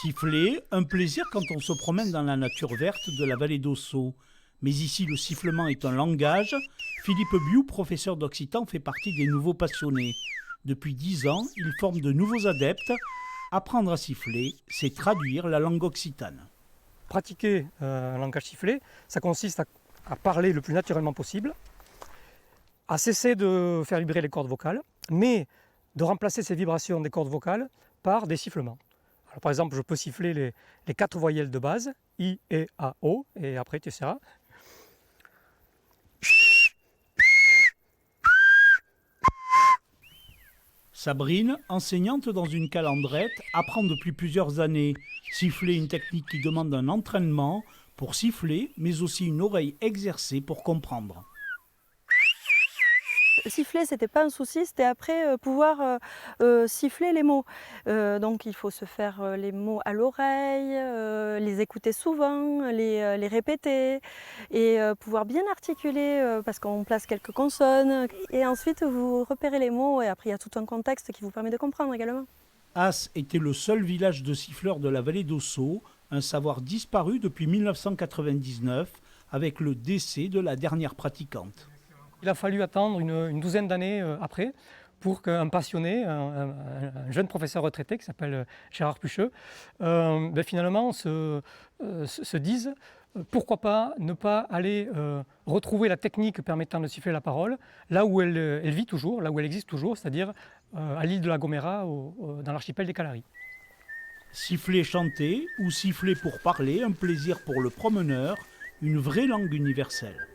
Siffler, un plaisir quand on se promène dans la nature verte de la vallée d'Ossau. Mais ici, le sifflement est un langage. Philippe Biou, professeur d'occitan, fait partie des nouveaux passionnés. Depuis 10 ans, il forme de nouveaux adeptes. Apprendre à siffler, c'est traduire la langue occitane. Pratiquer un langage sifflé, ça consiste à parler le plus naturellement possible, à cesser de faire vibrer les cordes vocales, mais de remplacer ces vibrations des cordes vocales par des sifflements. Alors, par exemple, je peux siffler les 4 voyelles de base, I, E, A, O, et après tu essaieras. Sabrine, enseignante dans une calandrette, apprend depuis plusieurs années. Siffler, une technique qui demande un entraînement pour siffler, mais aussi une oreille exercée pour comprendre. Siffler, c'était pas un souci, c'était après pouvoir siffler les mots. Donc il faut se faire les mots à l'oreille, les écouter souvent, les répéter et pouvoir bien articuler parce qu'on place quelques consonnes. Et ensuite vous repérez les mots et après il y a tout un contexte qui vous permet de comprendre également. As était le seul village de siffleurs de la vallée d'Ossau, un savoir disparu depuis 1999 avec le décès de la dernière pratiquante. Il a fallu attendre une douzaine d'années après pour qu'un passionné, un jeune professeur retraité qui s'appelle Gérard Pucheux, finalement se dise pourquoi pas ne pas aller retrouver la technique permettant de siffler la parole là où elle vit toujours, là où elle existe toujours, c'est-à-dire à l'île de la Gomera, dans l'archipel des Canaries. Siffler chanter ou siffler pour parler, un plaisir pour le promeneur, une vraie langue universelle.